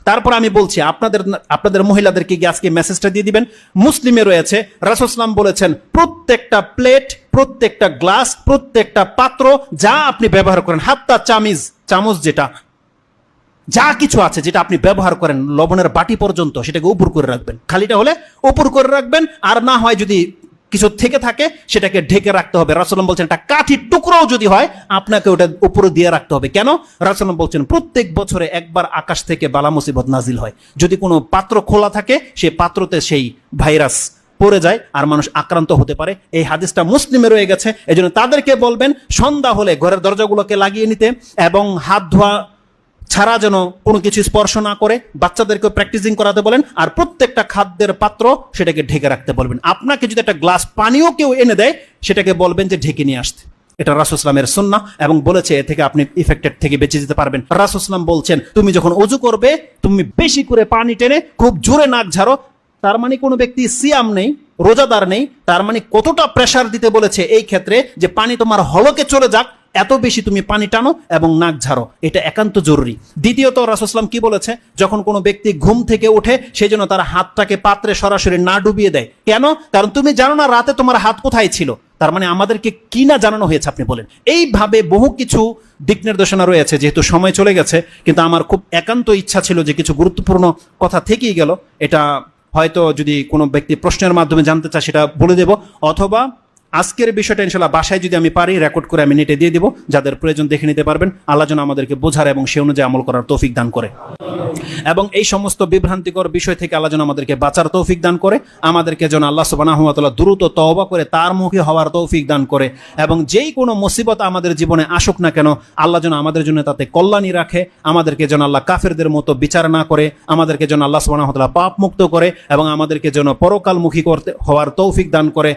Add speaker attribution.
Speaker 1: তারপর আমি বলছি আপনাদের মহিলাদেরকে গিয়ে আজকে মেসেজটা দিয়ে দিবেন। মুসলিমে রয়েছে, রাসূল সাল্লাল্লাহু বলেছেন প্রত্যেকটা প্লেট, প্রত্যেকটা গ্লাস, প্রত্যেকটা পাত্র যা আপনি ব্যবহার করেন, হাত্তা চামচ যেটা যা কিছু আছে যেটা আপনি ব্যবহার করেন, লবণের বাটি পর্যন্ত, সেটাকে উপর করে রাখবেন। খালিটা হলে উপর করে রাখবেন, আর না হয় যদি কিছু থেকে থাকে সেটাকে ঢেকে রাখতে হবে। রাসূল বলছেন একটা কাঠির টুকরোও যদি হয় আপনাকে ওটা উপরে দিয়ে রাখতে হবে। কেন? রাসূল বলছেন প্রত্যেক বছরে একবার আকাশ থেকে বালা মুসিবত নাজিল হয়। যদি কোনো পাত্র খোলা থাকে সেই পাত্রতে সেই ভাইরাস পড়ে যায় আর মানুষ আক্রান্ত হতে পারে। এই হাদিসটা মুসলিমে রয়ে গেছে। এজন্য তাদেরকে বলবেন সন্ধ্যা হলে ঘরের দরজাগুলোকে লাগিয়ে নিতে এবং হাত ধোয়া ছাড়া যেন কোনো কিছু স্পর্শ না করে। বাচ্চাদেরকে প্র্যাকটিসিং করাতে বলেন, আর প্রত্যেকটা খাদ্যের পাত্র সেটাকে ঢেকে রাখতে বলবেন। আপনাকে যদি একটা গ্লাস পানিও কেউ এনে দেয় সেটাকে বলবেন যে ঢেকে নিয়ে আসতে। এটা রাসূল সাল্লামের সুন্নাহ এবং বলেছে এ থেকে আপনি ইফেক্টেড থেকে বেঁচে যেতে পারবেন। রাসূল সাল্লাম বলছেন তুমি যখন ওযু করবে তুমি বেশি করে পানি টেনে খুব জোরে নাক ঝাড়ো। তার মানে কোনো ব্যক্তি সিয়াম নেই, রোজাদার নেই, তার মানে কতটা প্রেসার দিতে বলেছে এই ক্ষেত্রে যে পানি তোমার হলকে চলে যাক, এত বেশি তুমি পানি টানো এবং নাক ঝাড়ো, এটা একান্ত জরুরি। দ্বিতীয়ত রাসূল সাল্লাম কি বলেছে, যখন কোনো ব্যক্তি ঘুম থেকে ওঠে সেই জন্য তার হাতটাকে পাত্রে সরাসরি না ডুবিয়ে দেয়। কেন? কারণ তুমি জানো না রাতে তোমার হাত কোথায় ছিল। তার মানে আমাদেরকে কি না জানানো হয়েছে আপনি বলেন। এইভাবে বহু কিছু দিক নির্দেশনা রয়েছে। যেহেতু সময় চলে গেছে, কিন্তু আমার খুব একান্ত ইচ্ছা ছিল যে কিছু গুরুত্বপূর্ণ কথা থেকেই গেল, এটা হয়তো যদি কোনো ব্যক্তি প্রশ্নের মাধ্যমে জানতে চায় সেটা বলে দেব, অথবা আজকের বিষয়টা ইনশাআল্লাহ বাসায় যদি আমি পারি রেকর্ড করে আমি নেটে দিয়ে দিব, যাদের প্রয়োজন দেখে নিতে পারবেন। আল্লাহ যেন আমাদেরকে বোঝার এবং সে অনুযায়ী আমল করার তৌফিক দান করে, এবং এই সমস্ত বিভ্রান্তিকর বিষয় থেকে আল্লাহ যেন আমাদেরকে বাঁচার তৌফিক দান করে, আমাদেরকে যেন আল্লাহ সুবহানাহু ওয়া তাআলা দ্রুত তওবা করে তার মুখী হওয়ার তৌফিক দান করে, এবং যেই কোনো মুসিবত আমাদের জীবনে আসুক না কেন আল্লাহ যেন আমাদের জন্য তাতে কল্যাণী রাখে, আমাদেরকে যেন আল্লাহ কাফেরদের মতো বিচার না করে, আমাদেরকে যেন আল্লাহ সুবহানাহু ওয়া তাআলা পাপ মুক্ত করে এবং আমাদেরকে যেন পরকালমুখী হওয়ার তৌফিক দান করে।